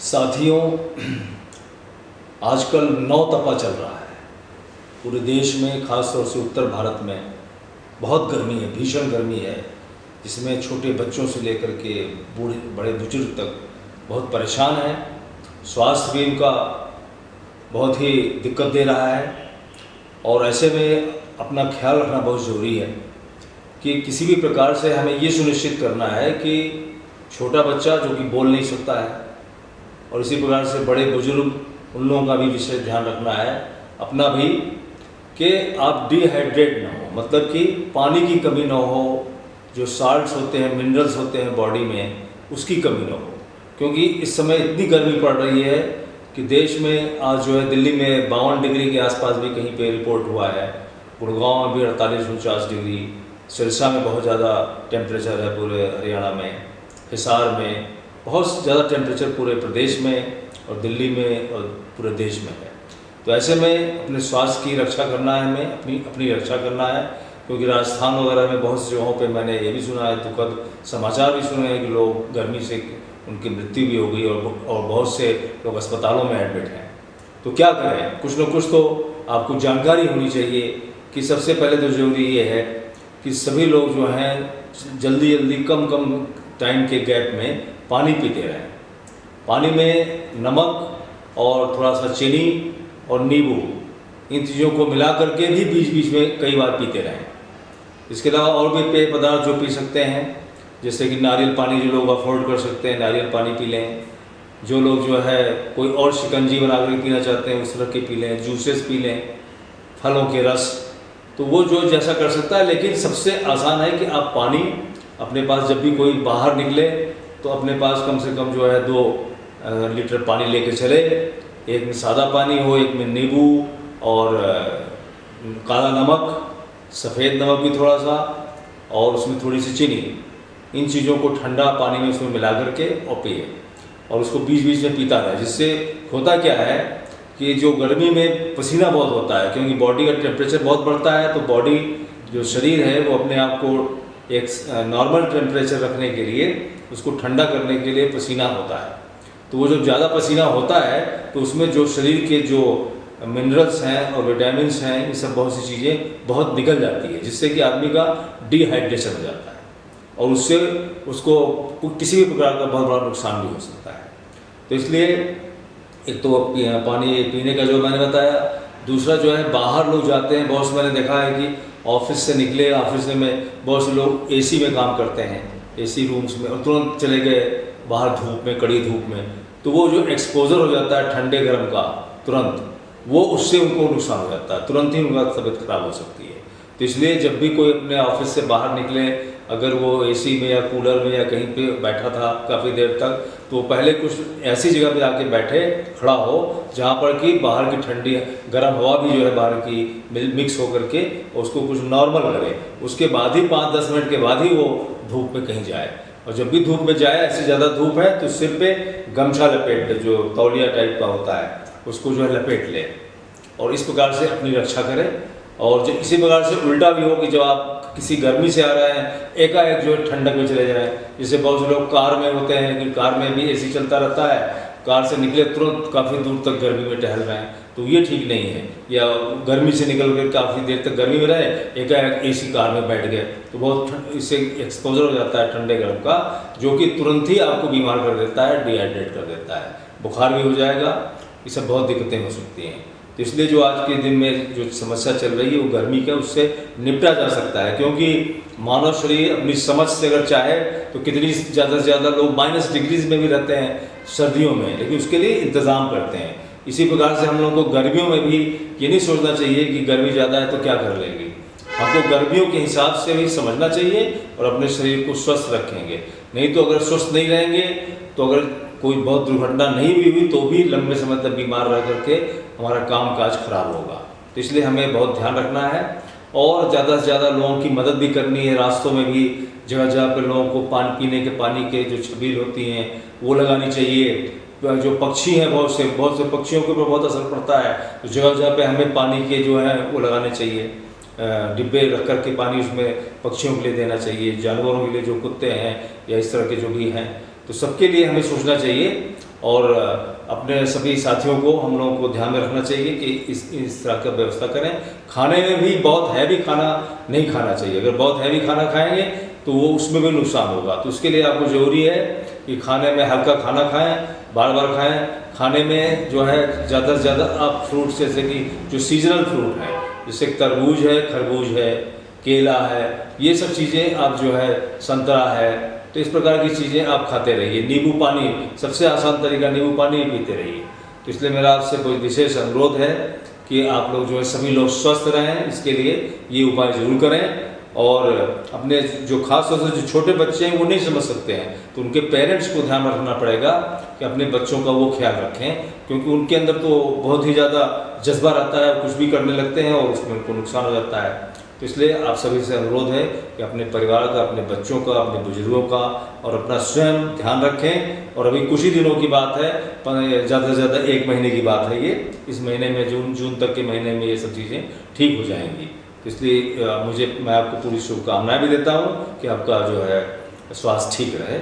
साथियों, आजकल नौतपा चल रहा है पूरे देश में, ख़ास तौर से उत्तर भारत में बहुत गर्मी है, भीषण गर्मी है, जिसमें छोटे बच्चों से लेकर के बूढ़े बड़े बुजुर्ग तक बहुत परेशान हैं। स्वास्थ्य भी उनका बहुत ही दिक्कत दे रहा है और ऐसे में अपना ख्याल रखना बहुत ज़रूरी है कि किसी भी प्रकार से हमें ये सुनिश्चित करना है कि छोटा बच्चा जो कि बोल नहीं सकता है और इसी प्रकार से बड़े बुजुर्ग उन लोगों का भी विशेष ध्यान रखना है अपना भी, कि आप डिहाइड्रेट ना हो, मतलब कि पानी की कमी ना हो, जो साल्ट्स होते हैं, मिनरल्स होते हैं बॉडी में, उसकी कमी ना हो। क्योंकि इस समय इतनी गर्मी पड़ रही है कि देश में आज जो है दिल्ली में 52 डिग्री के आसपास भी कहीं पे रिपोर्ट हुआ है, गुड़गांव में भी 48-49 डिग्री, सिरसा में बहुत ज़्यादा टेम्परेचर है, पूरे हरियाणा में, हिसार में बहुत ज़्यादा टेम्परेचर पूरे प्रदेश में और दिल्ली में और पूरे देश में है। तो ऐसे में अपने स्वास्थ्य की रक्षा करना है, हमें अपनी रक्षा करना है, क्योंकि राजस्थान वगैरह में बहुत सी जगहों पे मैंने ये भी सुना है, दुखद समाचार भी सुने हैं कि लोग गर्मी से उनकी मृत्यु भी हो गई और बहुत से लोग अस्पतालों में एडमिट हैं। तो क्या करें, कुछ न कुछ तो आपको जानकारी होनी चाहिए कि सबसे पहले तो ज़रूरी ये है कि सभी लोग जो हैं जल्दी जल्दी कम टाइम के गैप में पानी पीते रहें। पानी में नमक और थोड़ा सा चीनी और नींबू, इन चीज़ों को मिला करके भी बीच बीच में कई बार पीते रहें। इसके अलावा और भी पेय पदार्थ जो पी सकते हैं, जैसे कि नारियल पानी, जो लोग अफोर्ड कर सकते हैं नारियल पानी पी लें। जो लोग जो है कोई और शिकंजी बना कर पीना चाहते हैं उस तरह के पी लें, जूसेस पी लें, फलों के रस, तो वो जो जैसा कर सकता है। लेकिन सबसे आसान है कि आप पानी अपने पास जब भी कोई बाहर निकले तो अपने पास कम से कम जो है 2 लीटर पानी लेके चले। एक में सादा पानी हो, एक में नींबू और काला नमक, सफ़ेद नमक भी थोड़ा सा, और उसमें थोड़ी सी चीनी, इन चीज़ों को ठंडा पानी में उसमें मिला करके और पिए और उसको बीच बीच में पीता रहे। जिससे होता क्या है कि जो गर्मी में पसीना बहुत होता है, क्योंकि बॉडी का टेम्परेचर बहुत बढ़ता है, तो बॉडी जो शरीर है वो अपने आप को एक नॉर्मल टेम्परेचर रखने के लिए, उसको ठंडा करने के लिए पसीना होता है। तो वो जब ज़्यादा पसीना होता है तो उसमें जो शरीर के जो मिनरल्स हैं और विटामिन्स हैं, ये सब बहुत सी चीज़ें बहुत निकल जाती है, जिससे कि आदमी का डिहाइड्रेशन हो जाता है और उससे उसको किसी भी प्रकार का बहुत बड़ा नुकसान भी हो सकता है। तो इसलिए एक तो पानी पीने का जो मैंने बताया, दूसरा जो है बाहर लोग जाते हैं, बहुत से मैंने देखा है कि ऑफिस से निकले, ऑफिस में बहुत से लोग एसी में काम करते हैं, एसी रूम्स में, और तुरंत चले गए बाहर धूप में, कड़ी धूप में, तो वो जो एक्सपोजर हो जाता है ठंडे गर्म का तुरंत, वो उससे उनको नुकसान हो जाता है, तुरंत ही उनका तबीयत खराब हो सकती है। तो इसलिए जब भी कोई अपने ऑफिस से बाहर निकले, अगर वो एसी में या कूलर में या कहीं पे बैठा था काफ़ी देर तक, तो पहले कुछ ऐसी जगह पे आके बैठे, खड़ा हो जहाँ पर कि बाहर की ठंडी गर्म हवा भी जो है बाहर की मिक्स होकर के उसको कुछ नॉर्मल करे। उसके बाद ही 5-10 मिनट के बाद ही वो धूप में कहीं जाए, और जब भी धूप में जाए, ऐसी ज़्यादा धूप है तो सिर पे गमछा लपेट ले, जो तौलिया टाइप का होता है, उसको जो है लपेट ले और इस प्रकार से अपनी रक्षा करें। और जो इसी प्रकार से उल्टा भी हो कि जब आप किसी गर्मी से आ रहे हैं, एकाएक जो है ठंडक में चले जाएं, जैसे बहुत से लोग कार में होते हैं कि कार में भी एसी चलता रहता है, कार से निकले तुरंत काफ़ी दूर तक गर्मी में टहल रहे हैं, तो ये ठीक नहीं है। या गर्मी से निकल कर काफ़ी देर तक गर्मी में रहे, एकाएक एसी कार में बैठ गए, तो बहुत इससे एक्सपोजर हो जाता है ठंडे गर्म का, जो कि तुरंत ही आपको बीमार कर देता है, डिहाइड्रेट कर देता है, बुखार भी हो जाएगा, ये सब बहुत दिक्कतें हो सकती हैं। तो इसलिए जो आज के दिन में जो समस्या चल रही है वो गर्मी का, उससे निपटा जा सकता है। क्योंकि मानव शरीर अपनी समझ से अगर चाहे तो कितनी ज़्यादा से ज़्यादा लोग -डिग्रीज में भी रहते हैं सर्दियों में, लेकिन उसके लिए इंतज़ाम करते हैं। इसी प्रकार से हम लोगों को गर्मियों में भी ये नहीं सोचना चाहिए कि गर्मी ज़्यादा है तो क्या कर लेंगे, हमको गर्मियों के हिसाब से भी समझना चाहिए और अपने शरीर को स्वस्थ रखेंगे। नहीं तो अगर स्वस्थ नहीं रहेंगे तो अगर कोई बहुत दुर्घटना नहीं भी हुई तो भी लंबे समय तक बीमार रह करके हमारा काम काज खराब होगा। तो इसलिए हमें बहुत ध्यान रखना है और ज़्यादा से ज़्यादा लोगों की मदद भी करनी है। रास्तों में भी जगह जगह पर लोगों को पीने के पानी के जो छबील होती हैं वो लगानी चाहिए। जो पक्षी हैं, बहुत से पक्षियों के ऊपर बहुत असर पड़ता है, तो जगह जगह पे हमें पानी के जो हैं वो लगाने चाहिए, डिब्बे रख कर के पानी उसमें पक्षियों के लिए देना चाहिए, जानवरों के लिए जो कुत्ते हैं या इस तरह के जो भी हैं, तो सबके लिए हमें सोचना चाहिए। और अपने सभी साथियों को, हम लोगों को ध्यान में रखना चाहिए कि इस तरह का व्यवस्था करें। खाने में भी बहुत हैवी खाना नहीं खाना चाहिए। अगर बहुत हैवी खाना खाएंगे तो वो उसमें भी नुकसान होगा। तो उसके लिए आपको ज़रूरी है कि खाने में हल्का खाना खाएं, बार बार खाएं। खाने में जो है ज़्यादा से ज़्यादा आप फ्रूट्स, जैसे कि जो सीजनल फ्रूट है, जैसे तरबूज है, खरबूज है, केला है, ये सब चीज़ें आप जो है, संतरा है, तो इस प्रकार की चीज़ें आप खाते रहिए। नींबू पानी सबसे आसान तरीका, नींबू पानी ही पीते रहिए। तो इसलिए मेरा आपसे कोई विशेष अनुरोध है कि आप लोग जो है सभी लोग स्वस्थ रहें, इसके लिए ये उपाय ज़रूर करें। और अपने जो खास तौर से जो छोटे बच्चे हैं वो नहीं समझ सकते हैं, तो उनके पेरेंट्स को ध्यान रखना पड़ेगा कि अपने बच्चों का वो ख्याल रखें, क्योंकि उनके अंदर तो बहुत ही ज़्यादा जज्बा रहता है, कुछ भी करने लगते हैं और उसमें उनको नुकसान हो जाता है। तो इसलिए आप सभी से अनुरोध है कि अपने परिवार का, अपने बच्चों का, अपने बुजुर्गों का और अपना स्वयं ध्यान रखें। और अभी कुछ ही दिनों की बात है, ज़्यादा से ज़्यादा 1 महीने की बात है ये। इस महीने में, जून तक के महीने में ये सब चीज़ें ठीक हो जाएंगी। तो इसलिए मैं आपको पूरी शुभकामनाएं भी देता हूँ कि आपका जो है स्वास्थ्य ठीक रहे।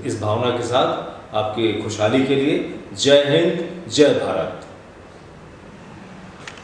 इस भावना के साथ आपकी खुशहाली के लिए जय हिंद, जय भारत।